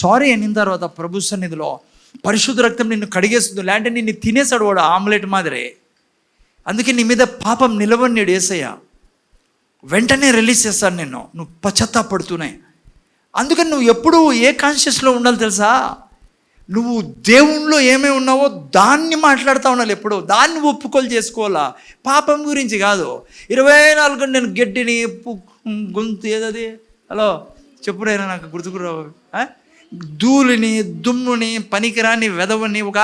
Sorry అనిన తర్వాత ప్రభు సన్నిధిలో పరిశుద్ధ రక్తం నిన్ను కడిగేస్తుంది, లేదంటే నిన్ను తినేసాడు వాడు ఆమ్లెట్ మాదిరే. అందుకే నీ మీద పాపం నిలవన్నాడు యేసయ్య, వెంటనే రిలీజ్ చేస్తాను నిన్ను, నువ్వు పశ్చాత్తాపడుతూనే. అందుకని నువ్వు ఎప్పుడు ఏ కాన్షియస్లో ఉండాలి తెలుసా? నువ్వు దేవుణ్ణిలో ఏమేమి ఉన్నావో దాన్ని మాట్లాడుతూ ఉండాలి, ఎప్పుడు దాన్ని ఒప్పుకోలు చేసుకోవాలా, పాపం గురించి కాదు. 24 గంటలు నేను గడ్డిని గొంతు ఏదది హలో చెప్పుడైనా నాకు గుర్తుకురావు, ధూళిని దుమ్ముని పనికిరాని వెదవని ఒక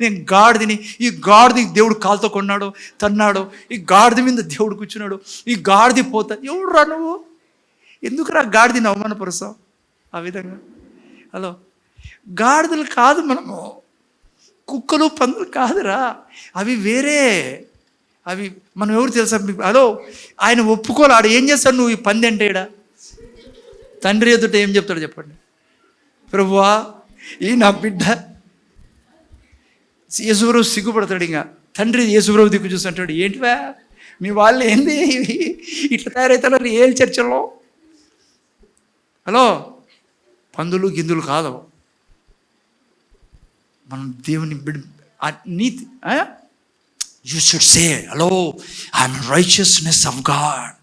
నేను గాడిదని, ఈ గాడిది దేవుడు కాలుతో కొన్నాడు తన్నాడు, ఈ గాడిద మీద దేవుడు కూర్చున్నాడు, ఈ గాడిది పోతా. ఎవడు రా నువ్వు? ఎందుకురా గాడిదని అవమానపరుస్తావు ఆ విధంగా? హలో, గాడిదలు కాదు మనము, కుక్కలు పందులు కాదురా, అవి వేరే. అవి మనం ఎవరు తెలుసా? హలో, ఆయన ఒప్పుకోవాలి. ఆడ ఏం చేస్తాడు? నువ్వు ఈ పంది అంటే ఈడ తండ్రి ఎదుట ఏం చెప్తాడు చెప్పండి? ప్రభువా ఈ నా బిడ్డ. యేసుప్రభు సిగ్గుపడతాడు. ఇంకా తండ్రి యేసుప్రభు దిక్కు చూస్తుంటాడు, ఏంటివా మీ వాళ్ళు ఏంది ఇట్లా తయారవుతున్నారు ఏ చర్చల్లో? హలో, పందులు గిందులు కాదు మనం దేవుని నీతి. You should say hello, I'm righteousness of God,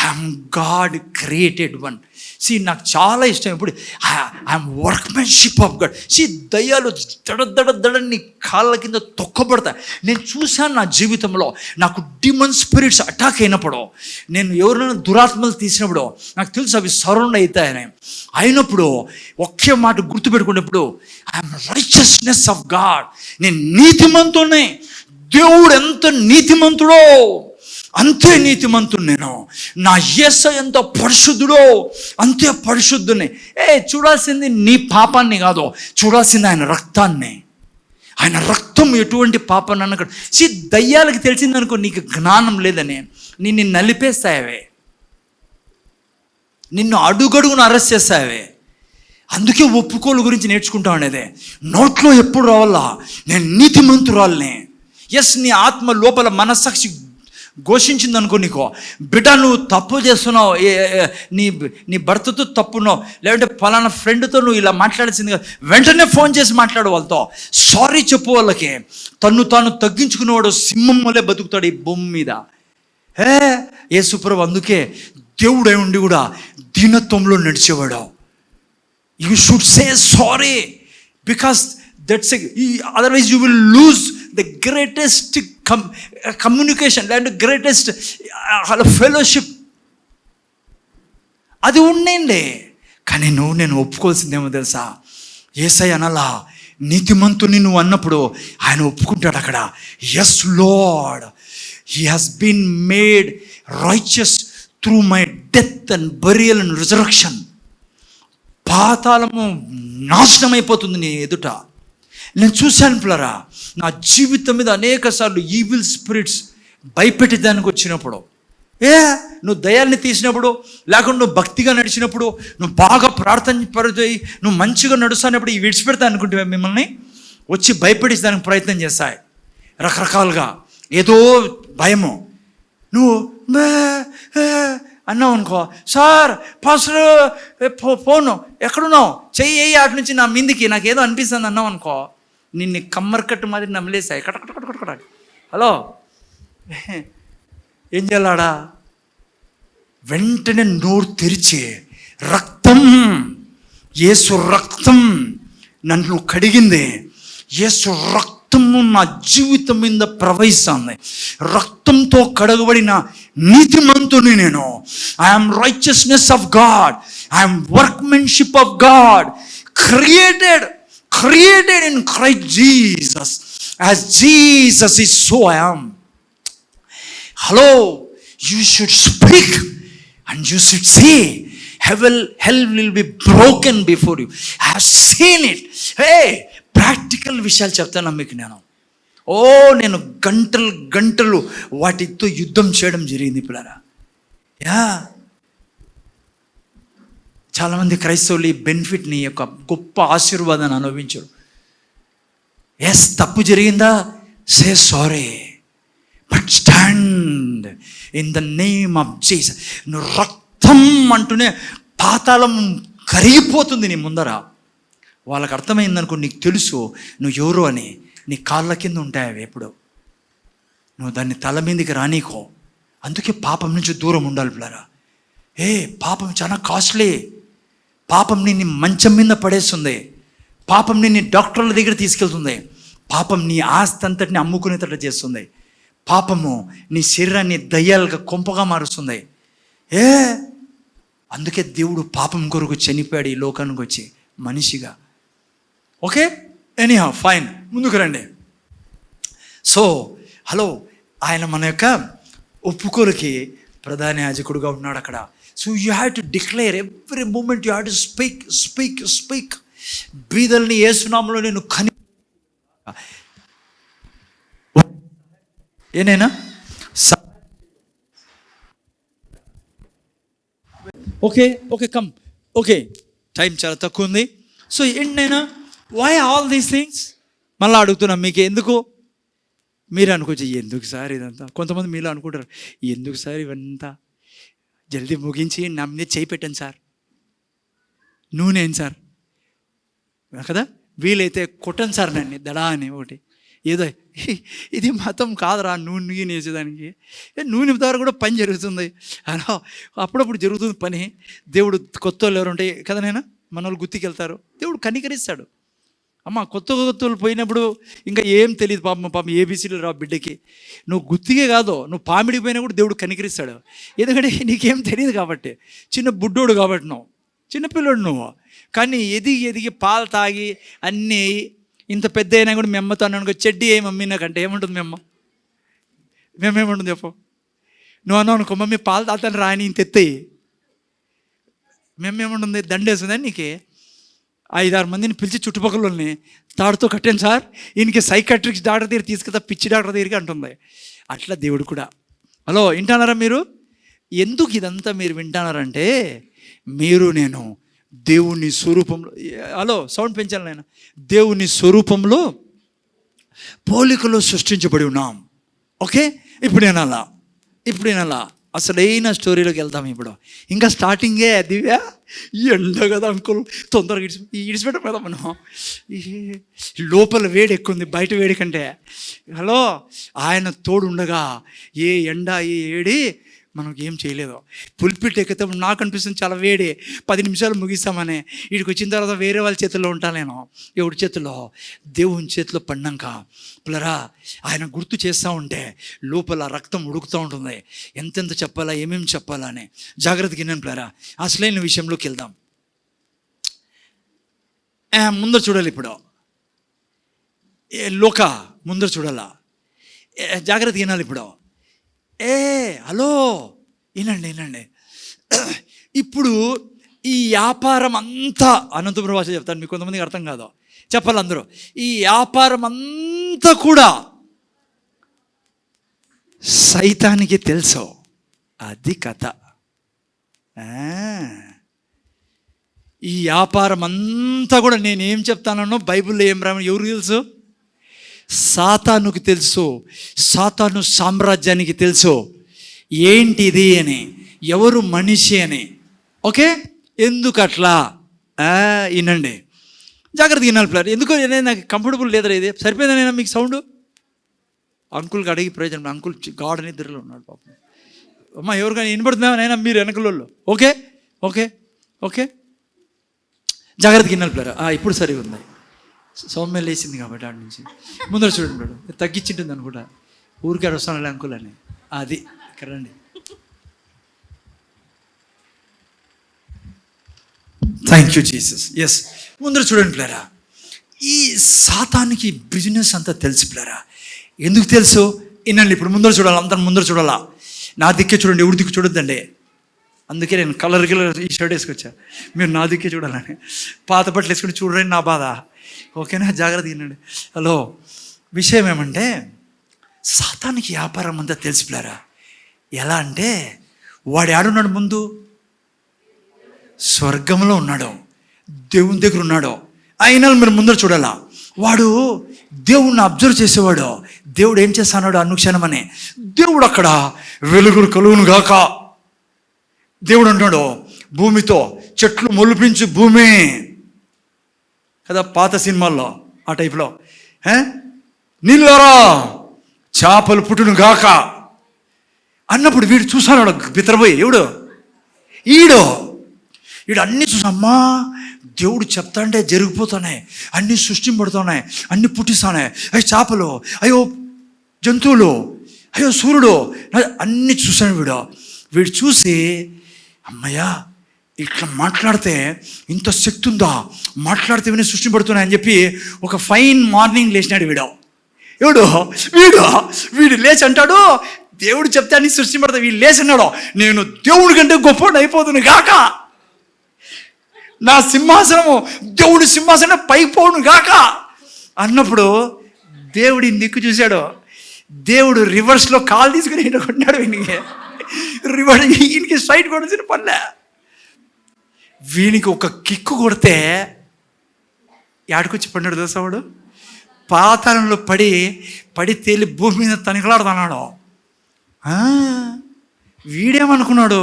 I'm God created one. See నాకు చాలా ఇష్టం ఇప్పుడు I'm workmanship of God. See దయ్యాలు దడని కాళ్ళ కింద తొక్కబడతాయి. నేను చూశాను నా జీవితంలో, నాకు డిమన్ స్పిరిట్స్ అటాక్ అయినప్పుడు, నేను ఎవరైనా దురాత్మలు తీసినప్పుడు నాకు తెలుసు అవి సరౌండ్ అవుతాయని. అయినప్పుడు ఒకే మాట గుర్తుపెట్టుకున్నప్పుడు ఐఎమ్ రైచియస్నెస్ ఆఫ్ గాడ్, నేను నీతిమంతుడిని. దేవుడు ఎంత నీతిమంతుడో అంతే నీతిమంతుడు నేను. నా యేసయ్య ఎంత పరిశుద్ధుడో అంతే పరిశుద్ధుని. చూడాల్సింది నీ పాపాన్ని కాదు, చూడాల్సింది ఆయన రక్తాన్ని. ఆయన రక్తం ఎటువంటి పాపాన్ని అన్నక్కడ. దయ్యాలకి తెలిసిందనుకో నీకు జ్ఞానం లేదని నిన్ను నలిపేస్తాయవే, నిన్ను అడుగడుగును అరెస్ట్ చేస్తాయవే. అందుకే ఒప్పుకోలు గురించి నేర్చుకుంటా ఉండేదే. నోట్లో ఎప్పుడు రావాలా, నేను నీతిమంతురాల్ని. ఎస్, నీ ఆత్మ లోపల మనస్సాక్షి ఘోషించింది అనుకో, నీకో బిడ్డ నువ్వు తప్పు చేస్తున్నావు, నీ భర్తతో తప్పున్నావు, లేదంటే పలానా ఫ్రెండ్తో నువ్వు ఇలా మాట్లాడాల్సింది కదా, వెంటనే ఫోన్ చేసి మాట్లాడు వాళ్ళతో, సారీ చెప్పు వాళ్ళకి. తాను తగ్గించుకునేవాడు సింహం వల్లే బతుకుతాడు ఈ భూమి మీద. యేసుప్రభు అందుకే దేవుడై ఉండి కూడా దీనత్వంలో నడిచేవాడు. You should say sorry, because that's otherwise you will lose the greatest communication and greatest fellowship. అది ఉండండి. కానీ నేను ఒప్పుకోవాల్సిందేమో తెలుసా? యేసయ్య అనలా, నీతిమంతుని నువ్వు అన్నప్పుడు ఆయన ఒప్పుకుంటాడు అక్కడ. Yes Lord, he has been made righteous through my death and burial and resurrection. పాతాళము నాశనం అయిపోతుంది నీ ఎదుట. నేను చూశాను పిల్లరా, నా జీవితం మీద అనేక సార్లు ఈవిల్ స్పిరిట్స్ భయపెట్టేదానికి వచ్చినప్పుడు, నువ్వు దయాల్ని తీసినప్పుడు, లేకుండా నువ్వు భక్తిగా నడిచినప్పుడు, నువ్వు బాగా ప్రార్థన పడిపోయి నువ్వు మంచిగా నడుస్తున్నప్పుడు ఈ విడిచిపెడతా అనుకుంటే మిమ్మల్ని వచ్చి భయపెట్టేదానికి ప్రయత్నం చేస్తాయి రకరకాలుగా. ఏదో భయము. నువ్వు అన్నావు అనుకో, సార్ పాస్టర్ ఫోను ఎక్కడున్నావు, చెయ్యి అటు నుంచి నా మీదికి నాకేదో అనిపిస్తుంది అన్నావు అనుకో, నిన్ను కమ్మరికట్టు మాదిరి నమ్మలేసాయి కటకట. హలో, ఏం చేయాలాడా? వెంటనే నోరు తెరిచి రక్తం, యేసు రక్తం నన్ను కడిగింది, యేసు రక్తము నా జీవితం మీద ప్రవహిస్తుంది, రక్తంతో కడగబడిన నీతిమంతుని నేను. I'm righteousness of God, I'm workmanship of God, created in Christ Jesus. As Jesus is, so I am. Hello, you should speak and you should say, hell will be broken before you. I have seen it. Practical విషయాలు చెప్తాను మీకు నేను. నేను గంటలు వాటితో యుద్ధం చేయడం జరిగింది పిల్లరా. చాలామంది క్రైస్తవులు ఈ బెనిఫిట్ని, యొక్క గొప్ప ఆశీర్వాదాన్ని అనుభవించరు. ఎస్, తప్పు జరిగిందా, say sorry, but stand in the name of Jesus. నువ్వు రక్తం అంటూనే పాతాళం కరిగిపోతుంది నీ ముందర. వాళ్ళకి అర్థమైందనుకో, నీకు తెలుసు నువ్వు ఎవరు అని. నీ కాళ్ళ కింద ఉంటాయి అవి. ఎప్పుడు నువ్వు దాన్ని తల మీదకి రానీకో. అందుకే పాపం నుంచి దూరం ఉండాలి పిల్లరా. పాపం చాలా కాస్ట్లీ. పాపం నిన్ను మంచం మీద పడేస్తుంది. పాపం నిన్ను డాక్టర్ల దగ్గర తీసుకెళ్తుంది. పాపం నీ ఆస్తి అంతటిని అమ్ముకునేటట్లు చేస్తుంది. పాపము నీ శరీరాన్ని దయ్యాలుగా కొంపగా మారుస్తుంది. అందుకే దేవుడు పాపం కొరకు చనిపోయాడు ఈ లోకానికి వచ్చి మనిషిగా. ఓకే, ఎనీహౌ ఫైన్, ముందుకు రండి. సో హలో, ఆయన మన యొక్క ఒప్పుకోలుకి ప్రధాన యాజకుడుగా ఉన్నాడు అక్కడ. So you have to declare every moment, you have to speak. బీదల్ని యేసునామములో నేను ఏనైనా ఓకే కమ్. ఓకే, టైం చాలా తక్కువ ఉంది. సో ఏంటైనా వై ఆల్ దీస్ థింగ్స్? మళ్ళీ అడుగుతున్నాం, మీకు ఎందుకు? మీరు అనుకోవచ్చు, ఎందుకు సార్ ఇదంతా? కొంతమంది మీలో అనుకుంటారు, ఎందుకు సార్ ఇవంతా? జల్దీ ముగించి నా మీద చేయి పెట్టండి సార్, నూనె ఏంటి సార్ కదా, వీలైతే కొట్టండి సార్ నన్ను దడా అని ఒకటి. ఏదో ఇది మతం కాదురా నూనె వేసేదానికి. నూనె ద్వారా కూడా పని జరుగుతుంది అలా, అప్పుడప్పుడు జరుగుతుంది పని. దేవుడు కొత్త వాళ్ళు ఎవరు ఉంటాయి కదా, నైనా మన వాళ్ళు గుర్తికి వెళ్తారు, దేవుడు కనికరిస్తాడు. కొత్త వాళ్ళు పోయినప్పుడు ఇంకా ఏం తెలియదు పాపం ఏబీసీలు రా బిడ్డకి. నువ్వు గుత్తిగే కాదు, నువ్వు పామిడికి పోయినా కూడా దేవుడు కనికరిస్తాడు. ఎందుకంటే నీకేం తెలియదు కాబట్టి, చిన్న బుడ్డోడు కాబట్టి, నువ్వు చిన్నపిల్లడు నువ్వు. కానీ ఎదిగి పాలు తాగి అన్నీ ఇంత పెద్ద అయినా కూడా మీ అమ్మతో అన్నాను, చెడ్డీ ఏ మమ్మీ నాకంటే ఏముంటుంది? మేమేముంటుంది చెప్పు. నువ్వు అన్నావు అనుకో, మమ్మీ పాలు తాతని రాని ఇంత ఎత్తాయి, మేమేముంటుంది? దండేస్తుందని నీకే 5-6 మందిని పిలిచి చుట్టుపక్కలని తాడుతో కట్టాను సార్, ఈయనకి సైకాట్రిక్స్ డాక్టర్ దగ్గర తీసుకెళ్తా, పిచ్చి డాక్టర్ దగ్గరికి అంటుంది. అట్లా దేవుడు కూడా. హలో, వింటున్నారా మీరు? ఎందుకు ఇదంతా మీరు వింటున్నారంటే, మీరు నేను దేవుని స్వరూపంలో, హలో సౌండ్ పెంచాలి నేను, దేవుని స్వరూపంలో పోలికలో సృష్టించబడి ఉన్నాం. ఓకే, ఇప్పుడు నేను అలా అసలైన స్టోరీలోకి వెళ్తాం. ఇప్పుడు ఇంకా స్టార్టింగే దివ్యా, ఎండ కదా అంకుల్, తొందరగా ఇడిచిపెట్టం కదా మనం. లోపల వేడి ఎక్కువ ఉంది బయట వేడి కంటే. హలో, ఆయన తోడు ఉండగా ఏ ఎండ ఏ ఏడి మనకు ఏం చేయలేదు. పుల్పిట్ ఎక్కితే నాకు అనిపిస్తుంది చాలా వేడి, 10 నిమిషాలు ముగిస్తామని. వీడికి వచ్చిన తర్వాత వేరే వాళ్ళ చేతుల్లో ఉంటాను నేను. ఎవరి చేతుల్లో? దేవుని చేతిలో పడినాక పిల్లరా, ఆయన గుర్తు చేస్తూ ఉంటే లోపల రక్తం ఉడుకుతూ ఉంటుంది. ఎంతెంత చెప్పాలా, ఏమేమి చెప్పాలా అని జాగ్రత్తగా విన్నాను పిల్లరా. అసలైన విషయంలోకి వెళ్దాం. ముందర చూడాలి ఇప్పుడు, ముందర చూడాలా, జాగ్రత్తగా వినాలి ఇప్పుడు. హలో, వినండి. ఇప్పుడు ఈ వ్యాపారం అంతా, అనంతపురం భాష చెప్తాను, మీకు కొంతమందికి అర్థం కాదు, చెప్పాలి అందరూ. ఈ వ్యాపారం అంతా కూడా సైతానికి తెలుసు. అది కథ. ఈ వ్యాపారం అంతా కూడా నేనేం చెప్తానో బైబిల్లో ఏం రామని ఎవరికి తెలుసు? సాతానుకు తెలుసు, సాతాను సామ్రాజ్యానికి తెలుసు ఏంటిది అని, ఎవరు మనిషి అని. ఓకే, ఎందుకు అట్లా వినండి, జాగ్రత్తగా వినాలి ప్లాన్. ఎందుకో నాకు కంఫర్టబుల్ లేదరా, ఇది సరిపోయిందనైనా మీకు సౌండ్. అంకుల్కి అడిగి ప్రయోజనం, అంకుల్ గాఢ నిద్రలో ఉన్నాడు పాపం. ఎవరికైనా వినపడుతుందా? మీరు వెనకలోళ్ళు. ఓకే, జాగ్రత్తగా వినాలి ప్లాన్. ఇప్పుడు సరిగా ఉంది, సౌమ్య లేచింది కాబట్టి ఆడి నుంచి. ముందర చూడండి, తగ్గించింటుంది అనుకుంటా, ఊరికే వస్తాను అంకుల్ అని. అది ఇక్కడ రండి. Thank you Jesus. ఎస్, ముందర చూడండి పిల్లరా, ఈ సాతానికి బిజినెస్ అంతా తెలుసు పిల్లరా. ఎందుకు తెలుసు? వినండి. ఇప్పుడు ముందర చూడాలి, అంతా ముందర చూడాలా. నా దిక్కే చూడండి, ఎవరి దిక్కు చూడొద్దండి. అందుకే నేను కలర్ ఈ షర్ట్ వేసుకొచ్చా, మీరు నా దిక్కే చూడాలని. పాత బట్టలు వేసుకుని చూడండి నా బాధ. ఓకేనా? జాగ్రత్త వినండి. హలో, విషయం ఏమంటే, సాతానికి వ్యాపారం అంతా తెలిసిపోయారా. ఎలా అంటే, వాడు ఆడున్నాడు ముందు స్వర్గంలో ఉన్నాడు, దేవుని దగ్గర ఉన్నాడు. అయినా మీరు ముందర చూడాలా. వాడు దేవుణ్ణి అబ్జర్వ్ చేసేవాడు. దేవుడు ఏం చేస్తున్నాడు అనుక్షణం అని. దేవుడు అక్కడ వెలుగురు కలుగును గాక, దేవుడు అంటున్నాడు భూమితో, చెట్లు మొలిపించు భూమి, కదా, పాత సినిమాల్లో ఆ టైప్లో. నీళ్ళరా చేపలు పుట్టును గాక అన్నప్పుడు వీడు చూసాడు బితరపోయి, ఈడు అన్నీ చూసమ్మా, దేవుడు చెప్తా అంటే జరిగిపోతున్నాయి, అన్నీ సృష్టింపడుతున్నాయి, అన్నీ పుట్టిస్తున్నాయి, అయ్యో చేపలు, అయ్యో జంతువులు, అయ్యో సూర్యుడు, అన్నీ చూశాను. వీడు చూసి అమ్మయ్యా ఇట్లా మాట్లాడితే ఇంత శక్తి ఉందా, మాట్లాడితే ఇవన్నీ సృష్టింపడుతున్నాయని చెప్పి ఒక ఫైన్ మార్నింగ్ లేచినాడు వీడు లేచి అంటాడు, దేవుడు చెప్తే అన్ని సృష్టింపడతా. వీడు లేచి అన్నాడు, నేను దేవుడి కంటే గొప్పవాడు అయిపోతున్నా గాక, నా సింహాసనము దేవుడి సింహాసనం పైపోను గాక అన్నప్పుడు దేవుడి దిక్కు చూశాడు. దేవుడు రివర్స్లో కాలు తీసుకుని కొట్టినాడు వీనికి స్ట్రైట్ కొట్టిన పనిలే. వీనికి ఒక కిక్కు కొడితే యాడికొచ్చి పడినాడు తెలుసా, వాడు పాతాళంలో పడి తేలి భూమి మీద తనికలాడుతున్నాడు. వీడేమనుకున్నాడు,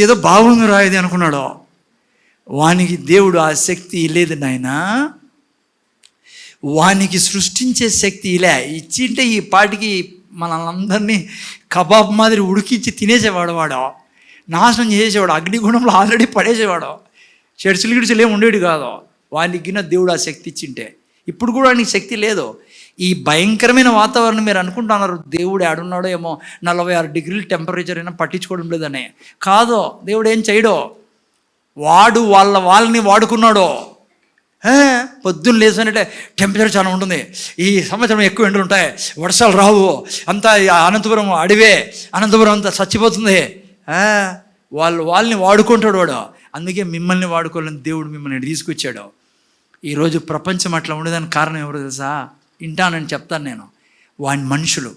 ఏదో బాగుంది రాయది అనుకున్నాడు. వానికి దేవుడు ఆ శక్తి లేదు నాయనా, వానికి సృష్టించే శక్తి ఇలా ఇచ్చింటే ఈ పాటికి మనల్ని కబాబ్ మాదిరి ఉడికించి తినేసేవాడు, వాడు నాశనం చేసేవాడు, అగ్నిగుణంలో ఆల్రెడీ పడేసేవాడు, చర్చలు గిడిచలు ఏమి ఉండేవి కాదు. వానికి దేవుడు ఆ శక్తి ఇచ్చింటే. ఇప్పుడు కూడా వానికి శక్తి లేదు. ఈ భయంకరమైన వాతావరణం మీరు అనుకుంటున్నారు దేవుడు ఆడున్నాడో ఏమో, 46 డిగ్రీలు టెంపరేచర్ అయినా పట్టించుకోవడం లేదని. కాదు, దేవుడు ఏం చేయడో, వాడు వాళ్ళని వాడుకున్నాడో. పొద్దున్న లేసనంటే టెంపరేచర్ చాలా ఉంటుంది, ఈ సంవత్సరం ఎక్కువ ఎండలు ఉంటాయి, వర్షాలు రావు, అంతా అనంతపురం అడివే, అనంతపురం అంతా చచ్చిపోతుంది. వాళ్ళని వాడుకుంటాడు వాడు. అందుకే మిమ్మల్ని వాడుకోవాలని దేవుడు మిమ్మల్ని తీసుకొచ్చాడు. ఈరోజు ప్రపంచం అట్లా ఉండేదానికి కారణం ఎవరు తెలుసా? వింటానని చెప్తాను నేను. వాని మనుషులు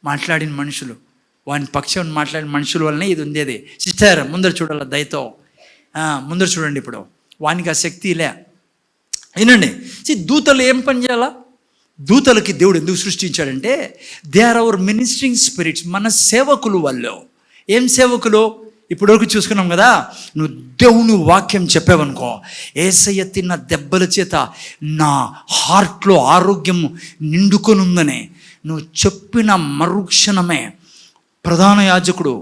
మాట్లాడిన మనుషులు, వాని పక్షం మాట్లాడిన మనుషుల వల్లనే ఇది ఉండేది. సిస్టర్ ముందర చూడాలి దయతో, ముందర చూడండి. ఇప్పుడు వానికి ఆ శక్తి లే. వినండి, దూతలు ఏం పని చేయాలా? దూతలకి దేవుడు ఎందుకు సృష్టించాడంటే they are our ministering spirits, మన సేవకులు వాళ్ళు. ఏం సేవకులు? ఇప్పటివరకు చూసుకున్నాం కదా, నువ్వు దేవుని వాక్యం చెప్పావనుకో, యేసయ్య తిన్న దెబ్బల చేత నా హార్ట్లో ఆరోగ్యం నిండుకొని ఉందని నువ్వు చెప్పిన మరుక్షణమే ప్రధాన యాజకుడు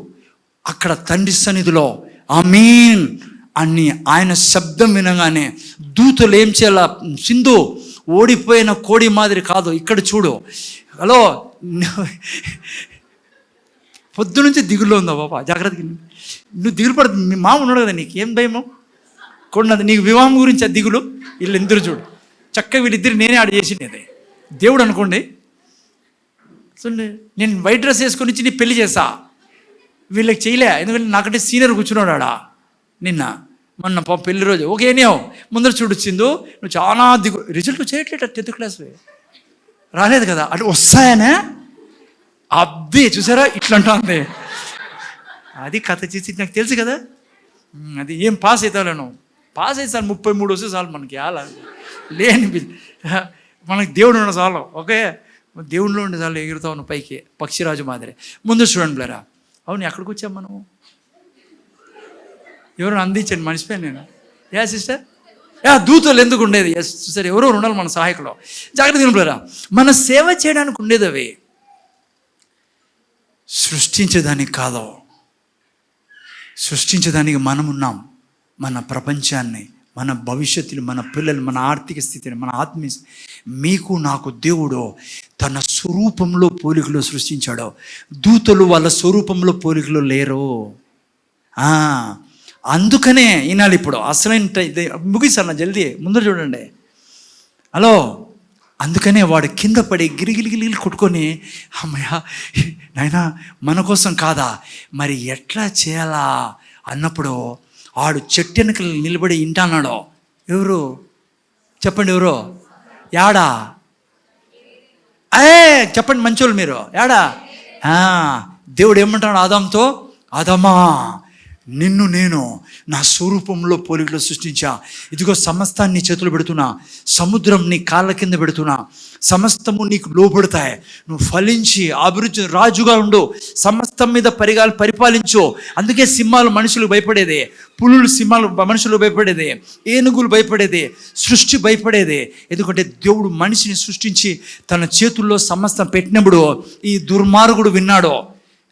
అక్కడ తండ్రి సన్నిధిలో ఆమేన్ అని ఆయన శబ్దం వినగానే దూతలు ఏం చేయాల? సింధు ఓడిపోయిన కోడి మాదిరి కాదు, ఇక్కడ చూడు. హలో, పొద్దు నుంచి దిగుల్లో ఉందా బాబా, జాగ్రత్తగా నువ్వు దిగులు పడుతుంది. మీ మామ ఉన్నాడు కదా, నీకు ఏం భయమో కొన్నది, నీకు వివాహం గురించి ఆ దిగులు. వీళ్ళు ఇద్దరు చూడు, చక్కగా వీళ్ళిద్దరు నేనే ఆడ చేసినది. దేవుడు అనుకోండి, నేను వైట్ డ్రెస్ వేసుకొని వచ్చి నీ పెళ్లి చేసా, వీళ్ళకి చేయలే, ఎందుకంటే నాకంటే సీనియర్ కూర్చున్నాడు ఆడ. మొన్న పెళ్లి రోజు ఓకేనేవు ముందర చూడొచ్చిందో, నువ్వు చాలా రిజల్ట్ చేయట్లేదు 10th క్లాస్ రాలేదు కదా, అంటే వస్తాయనే అబ్బే చూసారా ఇట్లా అంటుంది. అది కథ చేసి నాకు తెలుసు కదా, అది ఏం పాస్ అవుతాను, పాస్ అయితే చాలు, 33 వస్తే చాలు మనకి. అలా లేని మనకి దేవుడు ఉన్న చాలు, ఓకే, దేవుడిలో ఉండే చాలు, ఎగురుతా ఉన్నావు పైకి పక్షిరాజు మాదిరి. ముందు చూడండి బ్లరా. అవును, ఎక్కడికి వచ్చాం మనం? ఎవరు అందించండి, మర్చిపోయాను నేను. సిస్టర్, దూతలు ఎందుకు ఉండేది? సిస్టర్, ఎవరో ఉండాలి మన సహాయకులు. జాగ్రత్త తినరా, మన సేవ చేయడానికి ఉండేది అవి, సృష్టించేదానికి కాదు. సృష్టించేదానికి మనం ఉన్నాం. మన ప్రపంచాన్ని, మన భవిష్యత్తుని, మన పిల్లలు, మన ఆర్థిక స్థితిని, మన ఆత్మీయ, మీకు నాకు దేవుడు తన స్వరూపంలో పోలికలో సృష్టించాడు. దూతలు వాళ్ళ స్వరూపంలో పోలికలో లేరు. అందుకనే ఈనాడు ఇప్పుడు అసలైన ముగిస్తాను జల్దీ, ముందర చూడండి. హలో, అందుకనే వాడు కింద పడి గిరిగిలిగిలి కొట్టుకొని, అమ్మయ్య నాయనా మన కోసం కాదా, మరి ఎట్లా చేయాలా అన్నప్పుడు ఆడు చెట్టు వెనకలు నిలబడి ఇంటన్నాడు. ఎవరు చెప్పండి, ఎవరు? యాడా? చెప్పండి మంచోళ్ళు మీరు, యాడా? దేవుడు ఏమంటాడు ఆదాంతో? ఆదామా, నిన్ను నేను నా స్వరూపంలో పోలికలో సృష్టించా. ఇదిగో సమస్తాన్ని చేతులు పెడుతున్నా, సముద్రం నీ కాళ్ళ కింద పెడుతున్నా, సమస్తము నీకు లోబడతాయి. నువ్వు ఫలించి అభివృద్ధి రాజుగా ఉండు, సమస్తం మీద పరిపాలించు. అందుకే సింహాలు మనుషులు భయపడేదే, పులులు సింహాలు మనుషులు భయపడేదే, ఏనుగులు భయపడేదే, సృష్టి భయపడేదే. ఎందుకంటే దేవుడు మనిషిని సృష్టించి తన చేతుల్లో సమస్తం పెట్టినప్పుడు ఈ దుర్మార్గుడు విన్నాడు.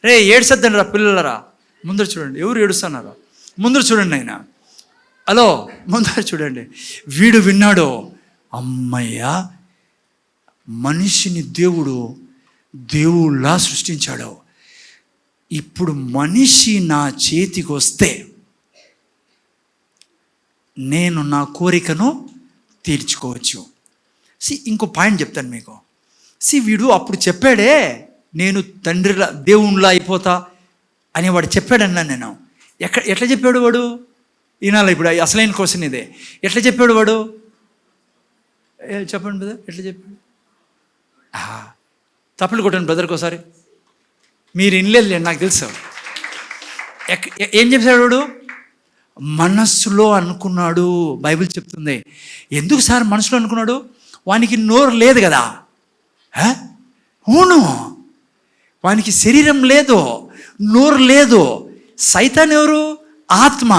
రే ఏడ్చద్దండి రా పిల్లలరా, ముందర చూడండి, ఎవరు ఏడుస్తున్నారు, ముందర చూడండి ఆయన, హలో ముందర చూడండి. వీడు విన్నాడు, అమ్మయ్య మనిషిని దేవుడులా సృష్టించాడు. ఇప్పుడు మనిషి నా చేతికి వస్తే నేను నా కోరికను తీర్చుకోవచ్చు. ఇంకో పాయింట్ చెప్తాను మీకు. వీడు అప్పుడు చెప్పాడే, నేను తండ్రిలా దేవునిలా అయిపోతా అని వాడు చెప్పాడన్నా. నేను ఎట్లా చెప్పాడు వాడు? ఈనాల ఇప్పుడు అసలైన క్వశ్చన్ ఇదే. ఎట్లా చెప్పాడు వాడు? చెప్పండి బ్రదర్, ఎట్లా చెప్పాడు? తప్పులు కొట్టండి బ్రదర్కి ఒకసారి. మీరు వినలేదు, నాకు తెలుసు. ఏం చెప్పాడు వాడు? మనస్సులో అనుకున్నాడు. బైబిల్ చెప్తుంది. ఎందుకు సార్ మనసులో అనుకున్నాడు? వానికి నోరు లేదు కదా. అవును, వానికి శరీరం లేదు, నోరు లేదు. సైతాన్ ఎవరు? ఆత్మ.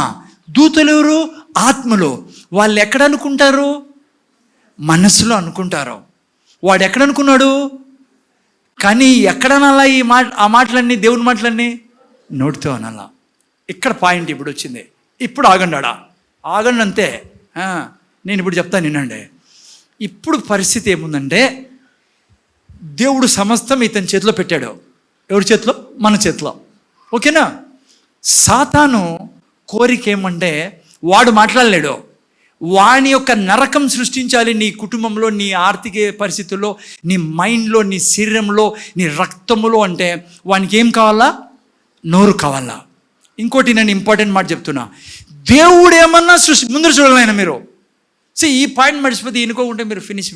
దూతలు ఎవరు? ఆత్మలు. వాళ్ళు ఎక్కడ అనుకుంటారు? మనసులో అనుకుంటారు. వాడు ఎక్కడ అనుకున్నాడు? కానీ ఎక్కడనలా ఆ మాటలన్నీ, దేవుని మాటలన్నీ నోటితో అనాలా. ఇక్కడ పాయింట్ ఇప్పుడు వచ్చింది. ఇప్పుడు ఆగండి అంతే. నేను ఇప్పుడు చెప్తాను వినండి. ఇప్పుడు పరిస్థితి ఏముందంటే, దేవుడు సమస్తం ఇతని చేతిలో పెట్టాడు. ఎవరి చేతిలో? మన చేతిలో. ఓకేనా? సాతాను కోరిక ఏమంటే, వాడు మాట్లాడలేడు. వాని యొక్క నరకం సృష్టించాలి నీ కుటుంబంలో, నీ ఆర్థిక పరిస్థితుల్లో, నీ మైండ్లో, నీ శరీరంలో, నీ రక్తములో. అంటే వానికి ఏం కావాలా? నోరు కావాలా. ఇంకోటి నేను ఇంపార్టెంట్ మాట చెప్తున్నా. దేవుడు ఏమన్నా ముందర చూడాలైనా మీరు ఈ పాయింట్ మర్చిపోతే ఇనుకోకుంటే మీరు ఫినిష్.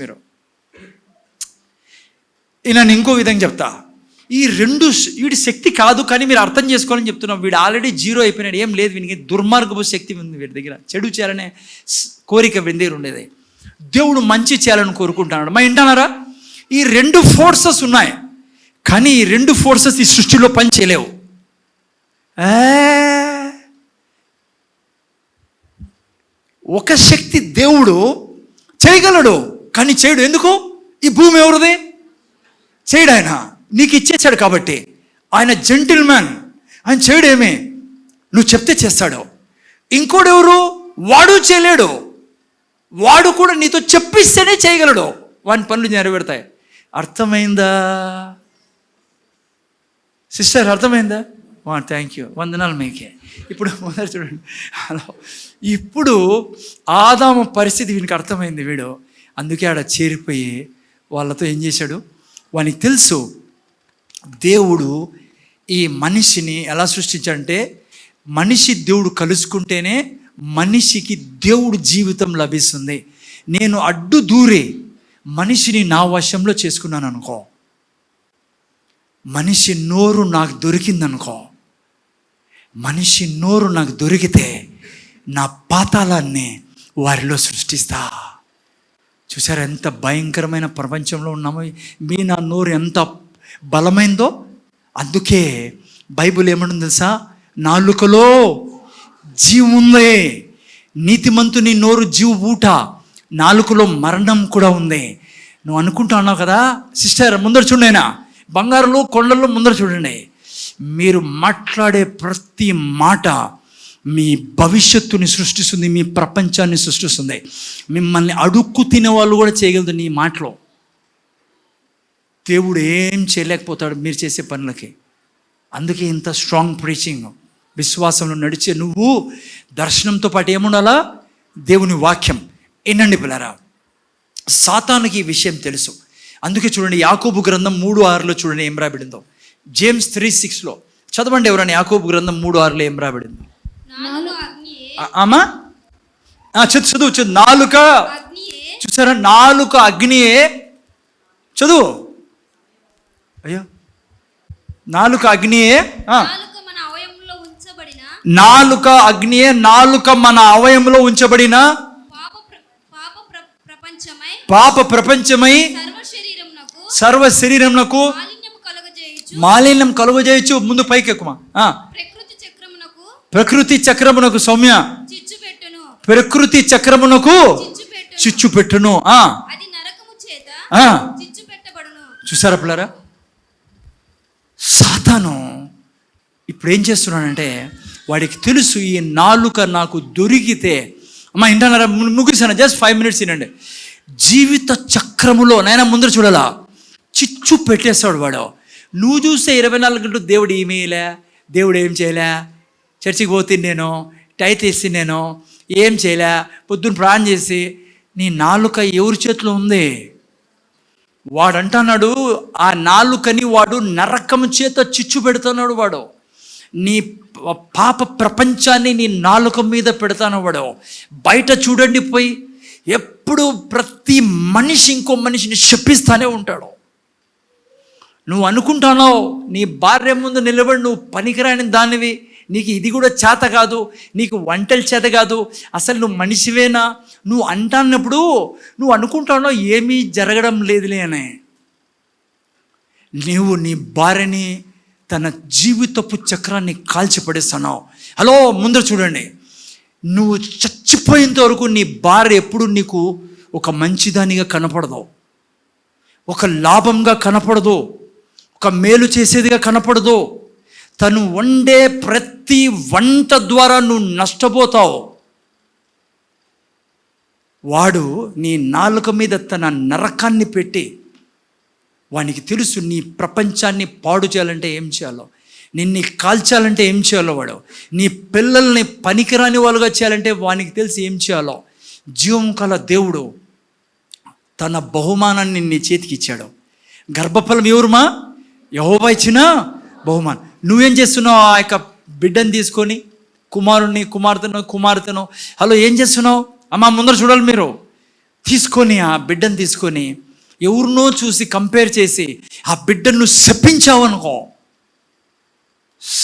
నేను ఇంకో విధంగా చెప్తా. ఈ రెండు వీడి శక్తి కాదు, కానీ మీరు అర్థం చేసుకోవాలని చెప్తున్నాం. వీడు ఆల్రెడీ జీరో అయిపోయినాడు, ఏం లేదు వీనికి. దుర్మార్గపు శక్తి ఉంది వీడి దగ్గర, చెడు చేయాలనే కోరిక వీడి దగ్గర ఉండేది. దేవుడు మంచి చేయాలని కోరుకుంటున్నాడు. మా ఇంటన్నారా? ఈ రెండు ఫోర్సెస్ ఉన్నాయి, కానీ ఈ రెండు ఫోర్సెస్ ఈ సృష్టిలో పని చేయలేవు. ఒక శక్తి దేవుడు చేయగలడు, కానీ చేయడు. ఎందుకు? ఈ భూమి ఎవరిది? చేయడు. ఆయన నీకు ఇచ్చేసాడు కాబట్టి. ఆయన జెంటిల్మ్యాన్, ఆయన చేయడేమే, నువ్వు చెప్తే చేస్తాడు. ఇంకోడెవరు? వాడు చేయలేడు. వాడు కూడా నీతో చెప్పిస్తేనే చేయగలడు, వాని పనులు నెరవేరుతాయి. అర్థమైందా సిస్టర్? అర్థమైందా? థ్యాంక్ యూ, వందనాలు మీకే. ఇప్పుడు మొదలు చూడండి. హలో, ఇప్పుడు ఆదాము పరిస్థితి వీనికి అర్థమైంది. వీడు అందుకే ఆడ చేరిపోయి వాళ్ళతో ఏం చేశాడు? వానికి తెలుసు దేవుడు ఈ మనిషిని ఎలా సృష్టించాడంటే, మనిషి దేవుడు కలుసుకుంటేనే మనిషికి దేవుడు జీవితం లభిస్తుంది. నేను అడ్డు దూరే మనిషిని నా వశంలో చేసుకున్నాను అనుకో, మనిషి నోరు నాకు దొరికిందనుకో, మనిషి నోరు నాకు దొరికితే నా పాతాళాన్ని వారిలో సృష్టిస్తా. చూసారా ఎంత భయంకరమైన ప్రపంచంలో ఉన్నామో? నా నోరు ఎంత బలమైందో. అందుకే బైబిల్ ఏమన్నా తెలుసా? నాలుకలో జీవం ఉంది. నీతిమంతుని నోరు జీవ ఊట, నాలుకలో మరణం కూడా ఉంది. నువ్వు అనుకుంటా ఉన్నావు కదా సిస్టర్, ముందర చూడైనా బంగారులో కొండల్లో ముందర చూడండి. మీరు మాట్లాడే ప్రతి మాట మీ భవిష్యత్తుని సృష్టిస్తుంది, మీ ప్రపంచాన్ని సృష్టిస్తుంది. మిమ్మల్ని అడుక్కు తినే వాళ్ళు కూడా చేయగలదు నీ మాటలో. దేవుడు ఏం చేయలేకపోతాడు మీరు చేసే పనులకి. అందుకే ఇంత స్ట్రాంగ్ ప్రీచింగ్. విశ్వాసంలో నడిచే నువ్వు దర్శనంతో పాటు ఏముండాలా? దేవుని వాక్యం. వినండి పిల్లరా, సాతానుకి ఈ విషయం తెలుసు. అందుకే చూడండి, యాకోబు గ్రంథం 3:6 చూడండి ఏం రాబడిందో. జేమ్స్ 3:6 చదవండి ఎవరైనా. యాకోబు గ్రంథం 3:6 ఏం రాబడింది? చదువు. నాలుక, చూసారా? నాలుక అగ్నియే. చదువు. అయ్యో, నాలుక అగ్నియే. నాలుక అగ్నియే. నాలుక మన అవయంలో ఉంచబడిన పాప ప్రపంచమై సర్వ శరీరమునకు మాలిన్యం కలుగజేయచ్చు. ముందు పైకి ఎక్కుమా. ప్రకృతి చక్రమునకు సౌమ్య, ప్రకృతి చక్రమునకు చిచ్చు పెట్టును. చూసారా పిల్లరా, సాతాను ఇప్పుడు ఏం చేస్తున్నాడంటే వాడికి తెలుసు ఈ నాలుక నాకు దొరికితే, అమ్మా ఇంటన్నారా, ముగిసాను, జస్ట్ 5 minutes వినండి. జీవిత చక్రములో నైనా ముందర చూడాలా, చిచ్చు పెట్టేస్తాడు వాడు. నువ్వు చూస్తే 24 గంటలు దేవుడు ఏమేయలే, దేవుడు ఏం చేయలే, చర్చికి పోతే నేను టైట్ వేసి నేను ఏం చేయలే, పొద్దున్న ప్రాణం చేసి, నీ నాలుక ఎవరి చేతిలో ఉంది? వాడు అంటున్నాడు ఆ నాలుకని వాడు నరకం చేత చిచ్చు పెడుతున్నాడు. వాడు నీ పాప ప్రపంచాన్ని నీ నాలుక మీద పెడతాను. వాడు బయట చూడండి పోయి ఎప్పుడు ప్రతి మనిషి ఇంకో మనిషిని శపిస్తానే ఉంటాడు. నువ్వు అనుకుంటానో నీ భార్య ముందు నిలబడి నువ్వు పనికిరాని దానివి, నీకు ఇది కూడా చేత కాదు, నీకు వంటలు చేత కాదు, అసలు నువ్వు మనిషివేనా నువ్వు అంటున్నప్పుడు నువ్వు అనుకుంటానో ఏమీ జరగడం లేదులే అని. నీవు నీ భార్యని తన జీవితపు చక్రాన్ని కాల్చిపడేస్తున్నావు. హలో ముందర చూడండి, నువ్వు చచ్చిపోయేంత వరకు నీ భార్య ఎప్పుడు నీకు ఒక మంచిదానిగా కనపడదు, ఒక లాభంగా కనపడదు, ఒక మేలు చేసేదిగా కనపడదు. తను వండే ప్రతి వంట ద్వారా నువ్వు నష్టపోతావు. వాడు నీ నాలుక మీద తన నరకాన్ని పెట్టి, వానికి తెలుసు నీ ప్రపంచాన్ని పాడు చేయాలంటే ఏం చేయాలో, నిన్ను కాల్చాలంటే ఏం చేయాలో, వాడు నీ పిల్లల్ని పనికిరాని వాళ్ళుగా చేయాలంటే వానికి తెలిసి ఏం చేయాలో. జీవం కల దేవుడు తన బహుమానాన్ని నీ చేతికి ఇచ్చాడు. గర్భఫలం ఎవరుమా? యెహోవా ఇచ్చిన బహుమానం. నువ్వేం చేస్తున్నావు? ఆ యొక్క బిడ్డను తీసుకొని, కుమారుణ్ణి కుమార్తెను హలో ఏం చేస్తున్నావు? అమ్మ ముందర చూడాలి మీరు. తీసుకొని ఆ బిడ్డను తీసుకొని ఎవరినో చూసి కంపేర్ చేసి ఆ బిడ్డను శపించావు అనుకో,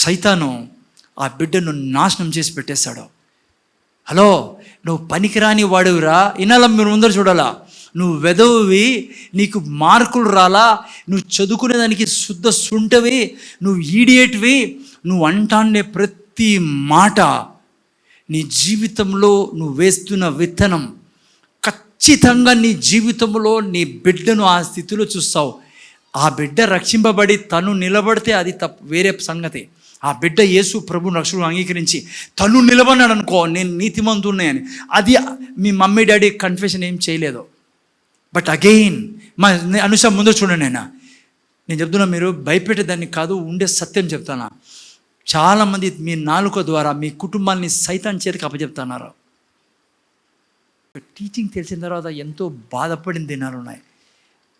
సైతాను ఆ బిడ్డను నాశనం చేసి పెట్టేశాడు. హలో నువ్వు పనికిరాని వాడురా, ఇనాల మీరు ముందర చూడాలా. నువ్వు వెదవువి, నీకు మార్కులు రాలా, నువ్వు చదువుకునేదానికి శుద్ధ సుంటవి, నువ్వు ఈడియట్వి, నువ్వు అంటానే ప్రతి మాట నీ జీవితంలో నువ్వు వేస్తున్న విత్తనం ఖచ్చితంగా నీ జీవితంలో నీ బిడ్డను ఆ స్థితిలో చూస్తావు. ఆ బిడ్డ రక్షింపబడి తను నిలబడితే అది తప్పు, వేరే సంగతి. ఆ బిడ్డ యేసు ప్రభు రక్షకుడు అంగీకరించి తను నిలబడినాడు అనుకో, నేను నీతిమంతున్నాయని, అది మీ మమ్మీ డాడీ కన్ఫెషన్ ఏం చేయలేదు. బట్ అగైన్ మా అనుష ముందు చూడండి, నేను చెప్తున్నా, మీరు భయపెట్టేదాన్ని కాదు, ఉండే సత్యం చెప్తానా. చాలామంది మీ నాలుక ద్వారా మీ కుటుంబాన్ని సైతాన్ చేతికి అప్పచెప్తున్నారు. టీచింగ్ తెలిసిన తర్వాత ఎంతో బాధపడిన దినాలు ఉన్నాయి.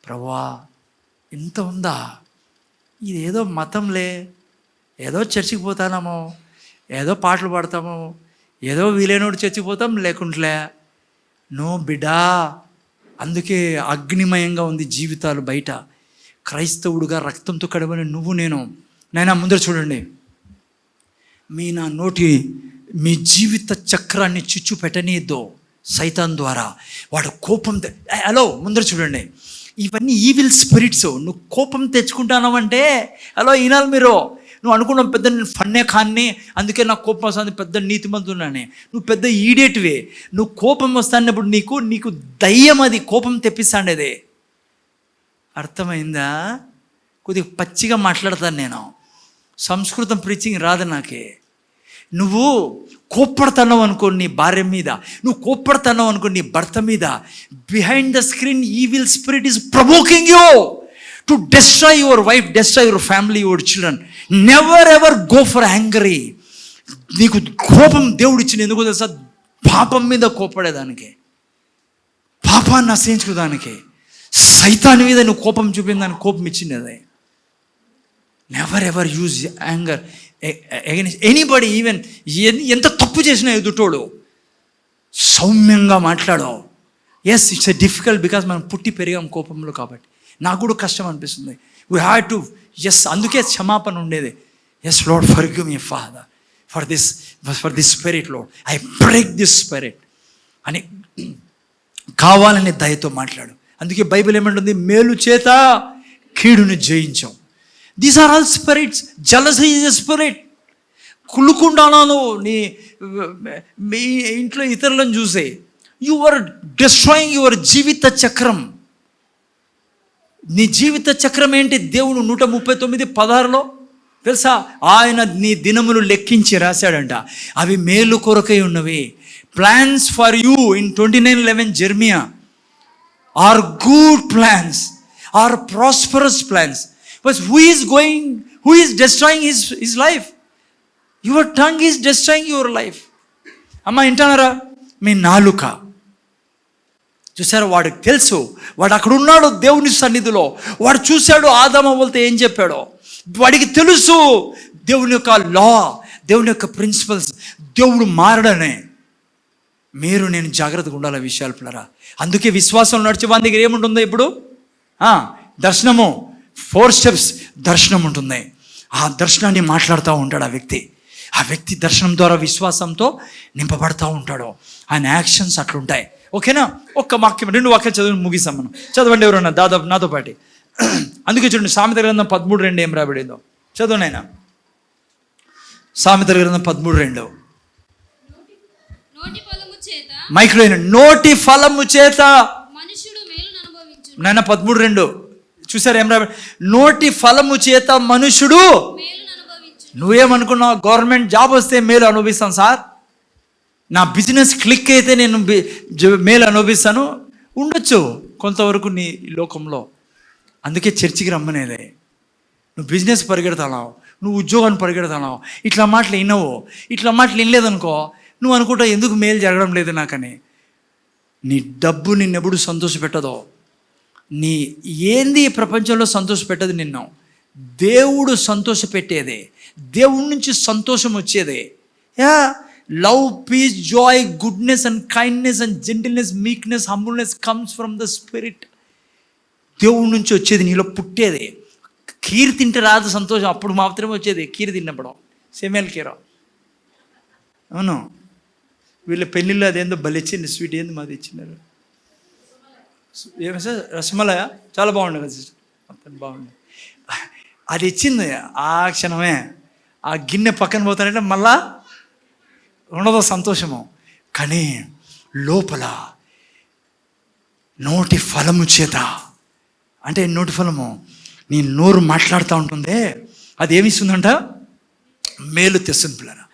ప్రభువా ఎంత ఉందా, ఇది ఏదో మతంలే, ఏదో చర్చికి పోతానేమో, ఏదో పాటలు పాడతాము, ఏదో వీలైనోడు చర్చికి పోతాం, లేకుంటలే. నో బిడ్డా, అందుకే అగ్నిమయంగా ఉంది జీవితాలు బయట. క్రైస్తవుడుగా రక్తంతో కడబడిన నువ్వు నేను నైనా ముందర చూడండి, నా నోటి మీ జీవిత చక్రాన్ని చిచ్చు పెట్టనీయద్దు సైతాన్ ద్వారా. వాడు కోపం హలో ముందర చూడండి, ఇవన్నీ ఈవిల్ స్పిరిట్స్. నువ్వు కోపం తెచ్చుకుంటానవంటే హలో ఈనాలు మీరు, నువ్వు అనుకున్నావు పెద్ద నేను ఫన్నే ఖాన్ని, అందుకే నాకు కోపం వస్తుంది, పెద్ద నీతిమంతున్నానే, నువ్వు పెద్ద ఈడేటివే. నువ్వు కోపం వస్తానప్పుడు నీకు దయ్యం అది కోపం తెప్పిస్తాండేదే. అర్థమైందా? కొద్దిగా పచ్చిగా మాట్లాడతాను నేను, సంస్కృతం ప్రీచింగ్ రాదు నాకే. నువ్వు కోప్పడుతున్నావు అనుకో నీ భార్య మీద, నువ్వు కోప్పడుతున్నావు అనుకో నీ భర్త మీద, behind the screen evil spirit is provoking you to destroy your wife, destroy your family, your children. Never ever go for angry. నీకు కోపం దేవుడు ఇచ్చిన ఎందుకు తెలుసా? పాపం మీద కోపడేదానికి, పాపాన్ని నశించుకోదానికి. సైతాన్ మీద నువ్వు కోపం చూపిన దానికి కోపం ఇచ్చింది అదే. Never ever use anger against anybody. Even ఎంత తప్పు చేసినా ఎదుటోడు సౌమ్యంగా మాట్లాడావు. Yes it's a difficult, because మనం పుట్టి పెరిగాం కోపంలో కాబట్టి. నాకు కూడా కష్టం అనిపిస్తుంది. వీ హ్యాడ్ టు అందుకే క్షమాపణ ఉండేది. Yes Lord forgive me Father, for this spirit Lord, I break this spirit అని కావాలని దయతో మాట్లాడు. అందుకే బైబిల్ ఏమంటుంది, మేలు చేత కీడుని జయించాం. These are all spirits. Jealousy is a spirit. కుళ్ళుకుండాను మీ ఇంట్లో ఇతరులను చూసే యు ఆర్ డిస్ట్రాయింగ్ యువర్ జీవిత చక్రం. నీ జీవిత చక్రం ఏంటి? దేవుడు 139:16 తెలుసా, ఆయన నీ దినములు లెక్కించి రాశాడంట. అవి మేలు కొరకై ఉన్నవి. Plans for you in 29:11 Jeremiah are good plans, are prosperous plans. But who is destroying his life? Your tongue is destroying your life. అమ్మ వింటున్నారా? మీ నాలుక. చూసారా, వాడికి తెలుసు, వాడు అక్కడ ఉన్నాడు దేవుని సన్నిధిలో, వాడు చూశాడు ఆదాము అవ్వలతో ఏం చెప్పాడో. వాడికి తెలుసు దేవుని యొక్క లా, దేవుని యొక్క ప్రిన్సిపల్స్, దేవుడు మారడనే. మీరు నేను జాగ్రత్తగా ఉండాలి విషయాలు పిల్లరా. అందుకే విశ్వాసం నడిచే వాని దగ్గర ఏముంటుందో ఇప్పుడు దర్శనము, 4 స్టెప్స్ దర్శనం ఉంటుంది. ఆ దర్శనాన్ని మాట్లాడుతూ ఉంటాడు ఆ వ్యక్తి దర్శనం ద్వారా విశ్వాసంతో నింపబడతా ఉంటాడు. ఆయన యాక్షన్స్ అట్లుంటాయి. ఓకేనా? ఒక్క వాక్యం, 2 వాక్యాలు చదువు ముగిస్తాం మనం. చదవండి ఎవరన్నా దాదాపు నాతో పాటి. అందుకే చూడండి, సామెతల గ్రంథం 13:2 ఏం రాబడిందో చదువు నాయన. సామెతల గ్రంథం 13:2 మైక్లో నోటి ఫలము చేత నాయన. 13:2 చూసారు ఏం రాబడి? నోటి ఫలము చేత మనుషుడు. నువ్వేమనుకున్నావు? గవర్నమెంట్ జాబ్ వస్తే మేలు అనుభవిస్తాను సార్, నా బిజినెస్ క్లిక్ అయితే నేను మేలు అనుభవిస్తాను. ఉండొచ్చు కొంతవరకు నీ లోకంలో. అందుకే చర్చికి రమ్మనేదే. నువ్వు బిజినెస్ పరిగెడతావు, నువ్వు ఉద్యోగాన్ని పరిగెడతావు, ఇట్లా మాటలు వినవు, ఇట్లా మాటలు వినలేదనుకో, నువ్వు అనుకుంటావు ఎందుకు మేలు జరగడం లేదు నాకని. నీ డబ్బు నిన్నెప్పుడు సంతోషపెట్టదో, నీ ఏంది ఈ ప్రపంచంలో సంతోషపెట్టదు నిన్ను. దేవుడు సంతోషపెట్టేదే, దేవుడి నుంచి సంతోషం వచ్చేదే. Love, peace, joy, goodness and kindness and gentleness, meekness, humbleness comes from the spirit. దేవుడి నుంచి వచ్చేది, నీలో పుట్టేది. కీరు తింటే రాదు సంతోషం, అప్పుడు మాత్రమే వచ్చేది కీరు తిన్నప్పుడు. సెమేల్ కీర. అవును, వీళ్ళ పెళ్ళిళ్ళు అదేందో బలిచ్చింది, స్వీట్ ఏంది మాది ఇచ్చినారు. ఏమి సార్? రసమలయ చాలా బాగుంది కదా సిస్టర్, మొత్తం బాగుంది. అది ఇచ్చింది ఆ క్షణమే. ఆ గిన్నె పక్కన పోతానంటే మళ్ళా ఉండదు సంతోషము. కానీ లోపల నోటి ఫలము చేత, అంటే నోటి ఫలము, నీ నోరు మాట్లాడుతూ ఉంటుందే, అది ఏమిస్తుందంట? మేలు తెస్తుంది పిల్లరా.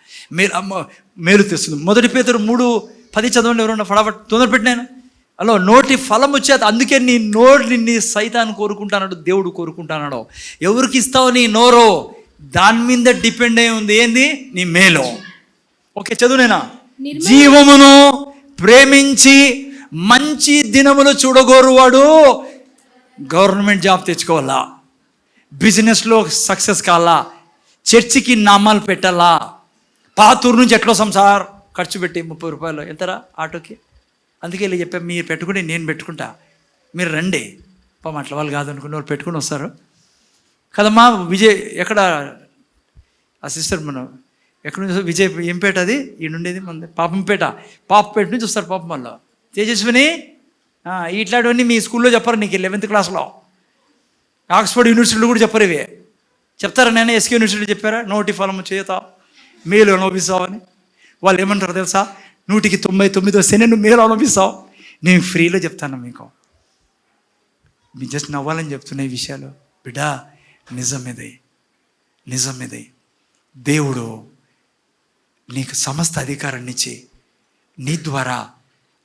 మేలు తెస్తుంది. 1 పేతురు 3:10 చదవండి ఎవరన్నా, ఫటాఫట్ తొందర పెట్టినాను. అలా నోటి ఫలము చేత. అందుకే నీ నోరుని నీ సైతాన్ని కోరుకుంటానాడు, దేవుడు కోరుకుంటానాడు. ఎవరికి ఇస్తావు నీ నోరు? దాని మీద డిపెండ్ అయి ఉంది. ఏంది? నీ మేలు. ఓకే చదువునేనా? జీవమును ప్రేమించి మంచి దినములు చూడగోరువాడు గవర్నమెంట్ జాబ్ తెచ్చుకోవాలా, బిజినెస్లో సక్సెస్ కావాలా, చర్చికి నామాలు పెట్టాలా, పాతూరు నుంచి ఎట్లా సంసార్ ఖర్చు పెట్టి 30 రూపాయలు ఎంతరా ఆటోకి. అందుకే ఇలా చెప్పా, మీరు పెట్టుకుని నేను పెట్టుకుంటా, మీరు రండి. పాపం అట్లా వాళ్ళు కాదు అనుకున్న వాళ్ళు పెట్టుకుని వస్తారు కదమ్మా. విజయ్ ఎక్కడ ఆ సిస్టర్, మనం ఎక్కడి నుంచి విజయ్ ఏం పేట అది ఈ నుండేది మన పాపంపేట నుంచి వస్తారు పాపం. వల్ల తేజస్విని ఇట్లాంటివన్నీ మీ స్కూల్లో చెప్పరు నీకు 11th క్లాస్లో. ఆక్స్ఫర్డ్ యూనివర్సిటీలో కూడా చెప్పరు ఇవి. చెప్తారా? నేను ఎస్కే యూనివర్సిటీ చెప్పారా? నోటి ఫలము చేత మేలు అనుభవిస్తావని. వాళ్ళు ఏమంటారు తెలుసా? 199 నువ్వు మేలు అనుభవిస్తావు. నేను ఫ్రీలో చెప్తాను మీకు, మీ జస్ట్ నవ్వాలని చెప్తున్నా ఈ విషయాలు. బిడ్డా నిజమిది. దేవుడు నీకు సమస్త అధికారాన్ని ఇచ్చి నీ ద్వారా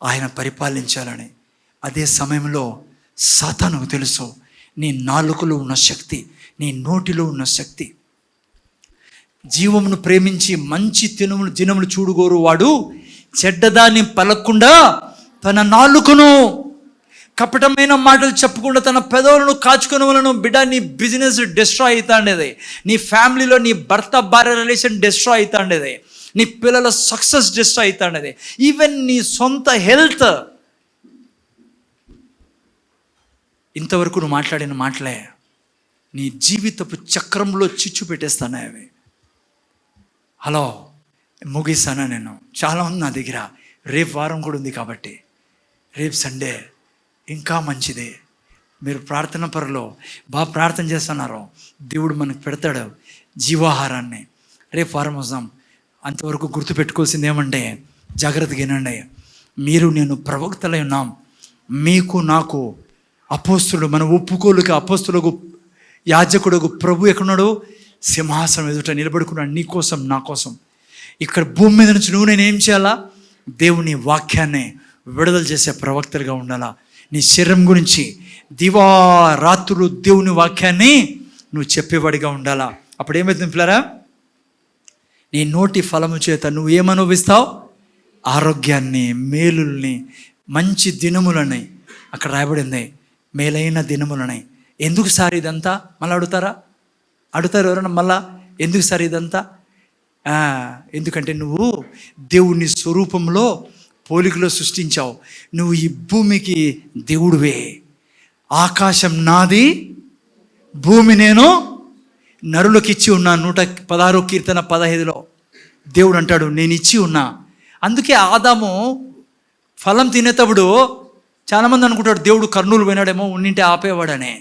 ఆయన పరిపాలించాలని. అదే సమయంలో సాతానుకు తెలుసు నీ నాలుకలో ఉన్న శక్తి, నీ నోటిలో ఉన్న శక్తి. జీవమును ప్రేమించి మంచి దినములు చూడుగోరు వాడు చెడ్డదాన్ని పలకకుండా తన నాలుకను, కపటమైన మాటలు చెప్పకుండా తన పెదవులను కాచుకునే వలన. బిడ్డ, నీ బిజినెస్ డిస్ట్రాయ్ అవుతాండేది, నీ ఫ్యామిలీలో నీ భర్త భార్య రిలేషన్ డిస్ట్రాయ్ అవుతాండేది, నీ పిల్లల సక్సెస్ డిస్ట్రాయ్ అవుతాండేది, ఈవెన్ నీ సొంత హెల్త్. ఇంతవరకు నువ్వు మాట్లాడిన మాటలే నీ జీవితపు చక్రంలో చిచ్చు పెట్టేస్తానే అవి. హలో, ముగిస్తాను. నేను చాలా ఉంది నా దగ్గర, రేపు వారం కూడా ఉంది కాబట్టి రేపు సండే ఇంకా మంచిది. మీరు ప్రార్థన పరులో బాగా ప్రార్థన చేస్తున్నారు, దేవుడు మనకు పెడతాడు జీవాహారాన్ని. రేపు వారం వస్తాం. అంతవరకు గుర్తుపెట్టుకోవాల్సింది ఏమంటే, జాగ్రత్తగా వినండి. మీరు నేను ప్రవక్తలై ఉన్నాం. మీకు నాకు అపోస్తులు, మన ఒప్పుకోలుగా అపోస్తులకు యాజకుడుకు ప్రభు ఎక్కడున్నాడు? సింహాసనం ఎదుట నిలబడుకున్నాడు, నీ కోసం నా కోసం. ఇక్కడ భూమి మీద నుంచి నువ్వు నేను ఏం చేయాలా? దేవుని వాక్యాన్ని విడుదల చేసే ప్రవక్తలుగా ఉండాలా. నీ శరీరం గురించి దివారాత్రులు దేవుని వాక్యాన్ని నువ్వు చెప్పేవాడిగా ఉండాలా. అప్పుడు ఏమవుతుంది పిల్లరా? నీ నోటి ఫలము చేత నువ్వు ఏమనుభవిస్తావు? ఆరోగ్యాన్ని, మేలుల్ని, మంచి దినములని. అక్కడ రాయబడింది మేలైన దినములని. ఎందుకు సార్ ఇదంతా? మళ్ళీ అడుగుతారు ఎవరైనా మళ్ళా, ఎందుకు సార్ ఇదంతా? ఎందుకంటే నువ్వు దేవుని స్వరూపంలో పోలికలో సృష్టించావు. నువ్వు ఈ భూమికి దేవుడివే. ఆకాశం నాది, భూమి నేను నరులకు ఇచ్చి ఉన్నా. 116 కీర్తన 15లో దేవుడు అంటాడు, నేను ఇచ్చి ఉన్నా. అందుకే ఆదాము ఫలం తినేటప్పుడు చాలామంది అనుకుంటాడు దేవుడు కర్నూలు పోయినాడేమో, ఉన్నింటే ఆపేవాడనే.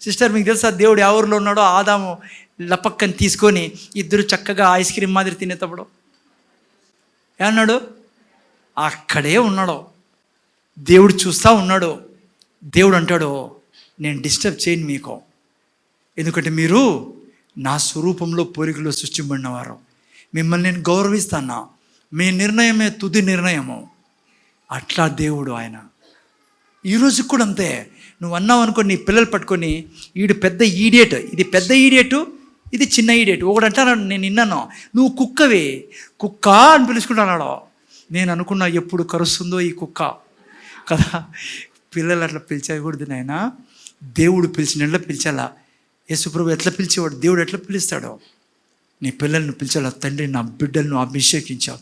సిస్టర్, మీకు తెలుసా దేవుడు ఎవరిలో ఉన్నాడో? ఆదాము లపక్కని తీసుకొని ఇద్దరు చక్కగా ఐస్ క్రీమ్ మాదిరి తినేటప్పుడు ఏమన్నాడు? అక్కడే ఉన్నాడు. దేవుడు చూస్తూ ఉన్నాడు. దేవుడు అంటాడు, నేను డిస్టర్బ్ చేయను మీకు, ఎందుకంటే మీరు నా స్వరూపంలో పోలికలో సృష్టించబడినవారు. మిమ్మల్ని నేను గౌరవిస్తాను. మీ నిర్ణయమే తుది నిర్ణయము. అట్లా దేవుడు ఆయన. ఈరోజు కూడా అంతే. నువ్వు అన్నావు అనుకో, నీ పిల్లలు పట్టుకొని వీడు పెద్ద ఈడియట్, ఇది పెద్ద ఈడియట్, ఇది చిన్న ఈడియట్. ఒకడు అంటాను, నేను విన్నాను, నువ్వు కుక్కవే, కుక్క అని పిలుచుకుంటున్నాడు. నేను అనుకున్నా ఎప్పుడు కరుస్తుందో ఈ కుక్క కదా. పిల్లలు అట్లా పిలిచకూడదు నాయన. దేవుడు పిలిచినట్లా పిలిచాలా. యేసుప్రభు ఎట్లా పిలిచేవాడు, దేవుడు ఎట్లా పిలుస్తాడో నీ పిల్లలను పిలిచాలా. తండ్రి, నా బిడ్డలను అభిషేకించావు.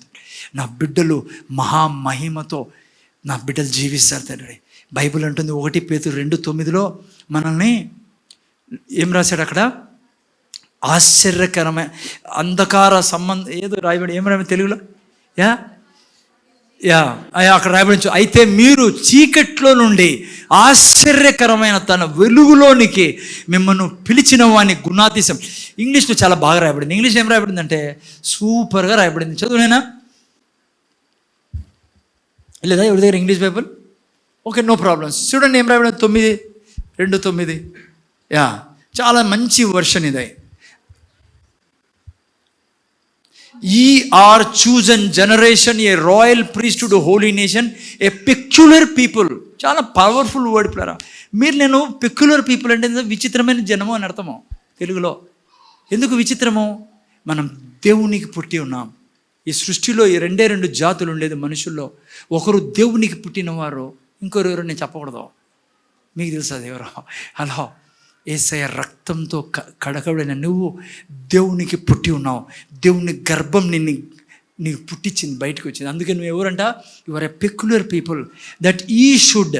నా బిడ్డలు మహామహిమతో నా బిడ్డలు జీవిస్తారు తండ్రి. బైబిల్ అంటుంది 1 పేతురు 2:9 మనల్ని ఏం రాశాడు అక్కడ? ఆశ్చర్యకరమైన అంధకార సంబంధం ఏదో రాయబడి, ఏం రాయబడి తెలుగులో? అక్కడ రాయబడి, అయితే మీరు చీకట్లో నుండి ఆశ్చర్యకరమైన తన వెలుగులోనికి మిమ్మల్ని పిలిచిన వాని గుణాతిశం. ఇంగ్లీష్లో చాలా బాగా రాయబడింది. ఇంగ్లీష్ ఏం రాయబడిందంటే సూపర్గా రాయబడింది. చదువునేనా? లేదా ఎవరి దగ్గర English Bible? Okay, no problems. చూడండి ఏం రాయబడింది, 9:2-9. చాలా మంచి వర్షన్ ఇది. Ye are chosen generation, a royal priesthood, a holy nation, a peculiar people. చాలా పవర్ఫుల్ వర్డ్ ప్లరా. మీరు నేను పెక్యులర్ పీపుల్ అంటే విచిత్రమైన జనము అని అర్థము తెలుగులో. ఎందుకు విచిత్రము? మనం దేవునికి పుట్టి ఉన్నాం. ఈ సృష్టిలో ఈ 2 జాతులు ఉండేది మనుషుల్లో. ఒకరు దేవునికి పుట్టినవారు, ఇంకొరు ఎవరు నేను చెప్పకూడదు. మీకు తెలుసా అది ఎవరో? హలో, యేసయ్య రక్తంతో కడగబడిన నువ్వు దేవునికి పుట్టి ఉన్నావు. దేవుని గర్భం నీకు పుట్టించింది, బయటకు వచ్చింది. అందుకే నువ్వు ఎవరంట? You are a peculiar people. That ye should,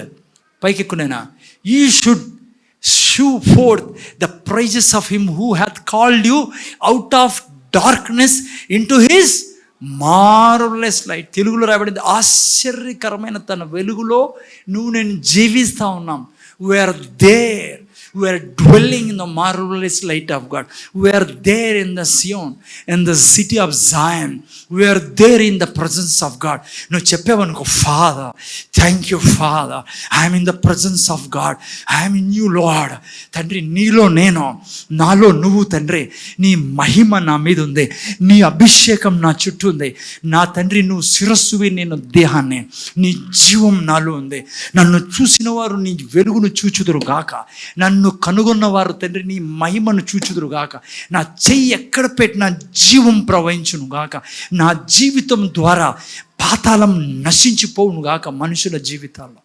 పైకి ఎక్కునైనా, ye should show forth the praises of him who hath called you out of darkness into his marvellous light. తెలుగులో రాయబడింది ఆశ్చర్యకరమైన తన వెలుగులో నువ్వు నేను జీవిస్తూ ఉన్నాం. We are there. We are dwelling in the marvelous light of God. We are there in the Sion, in the city of Zion. We are there in the presence of God. నువ్వు చెప్పావనుకో, Father, thank you Father, I am in the presence of God, I am in you Lord. తండ్రి, నీలో నేను, నాలో నువ్వు తండ్రి. నీ మహిమ నా మీద ఉంది, నీ అభిషేకం నా చుట్టూ ఉంది. నా తండ్రి, నువ్వు శిరస్సువి, నేను దేహాన్ని. నీ జీవం నాలో ఉంది. నన్ను చూసిన వారు నీ వెలుగును చూచుదురు గాక. నన్ను కనుగొన్నవారు తండ్రి నీ మహిమను చూచుదురు గాక. నా చెయ్యి ఎక్కడ పెట్టినా జీవం ప్రవహించును గాక. నా జీవితం ద్వారా పాతాళం నశించిపోవును గాక మనుషుల జీవితాల్లో.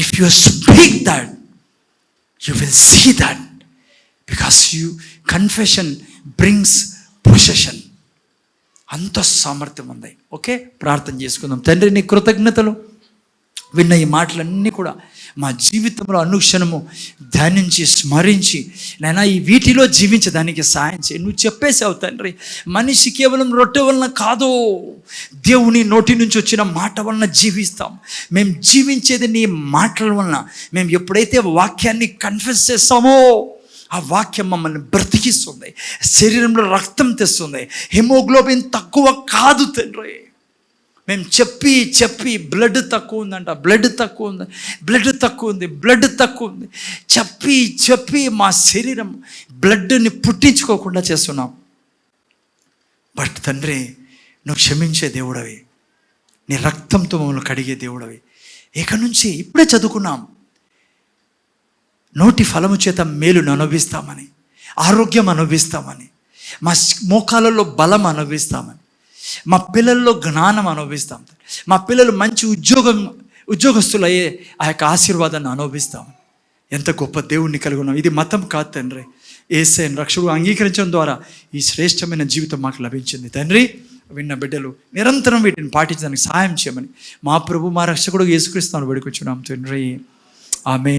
If you speak that, you will see that, because you confession brings possession. అంత సామర్థ్యం ఉంది. ఓకే, ప్రార్థన చేసుకుందాం. తండ్రి, నీ కృతజ్ఞతలు విన్న ఈ మాటలన్నీ కూడా మా జీవితంలో అనుక్షణము ధ్యానించి స్మరించి నైనా ఈ వీటిలో జీవించడానికి సాయం చేయి. నువ్వు చెప్పేసావు తండ్రి, మనిషి కేవలం రొట్టె వలన కాదు, దేవుని నోటి నుంచి వచ్చిన మాట వలన జీవిస్తాం. మేము జీవించేది నీ మాటల వలన. మేము ఎప్పుడైతే వాక్యాన్ని కన్ఫెస్ చేస్తామో ఆ వాక్యం మమ్మల్ని బ్రతికిస్తుంది, శరీరంలో రక్తం తెస్తుంది. హిమోగ్లోబిన్ తక్కువ కాదు తండ్రి. మేము చెప్పి బ్లడ్ తక్కువ ఉందంట, బ్లడ్ తక్కువ ఉంది చెప్పి మా శరీరం బ్లడ్ని పుట్టించుకోకుండా చేస్తున్నాం. బట్ తండ్రి, నువ్వు క్షమించే దేవుడవి, నీ రక్తంతో మమ్మల్ని కడిగే దేవుడవి. ఇక నుంచి ఇప్పుడే చదువుకున్నాం, నోటి ఫలము చేత మేలును అనుభవిస్తామని, ఆరోగ్యం అనుభవిస్తామని, మా మోకాలలో బలం అనుభవిస్తామని, మా పిల్లల్లో జ్ఞానం అనుభవిస్తాం, మా పిల్లలు మంచి ఉద్యోగస్తులయ్యే ఆ యొక్క ఆశీర్వాదాన్ని అనుభవిస్తాం. ఎంత గొప్ప దేవుణ్ణి కలిగి ఉన్నాం. ఇది మతం కాదు తండ్రి, యేసయ్యను రక్షకుడు అంగీకరించడం ద్వారా ఈ శ్రేష్టమైన జీవితం మాకు లభించింది. తండ్రి, విన్న బిడ్డలు నిరంతరం వీటిని పాటించడానికి సహాయం చేయమని మా ప్రభు మా రక్షకుడు యేసుక్రీస్తును వేడుకొచ్చున్నాం తండ్రి. ఆమేన్.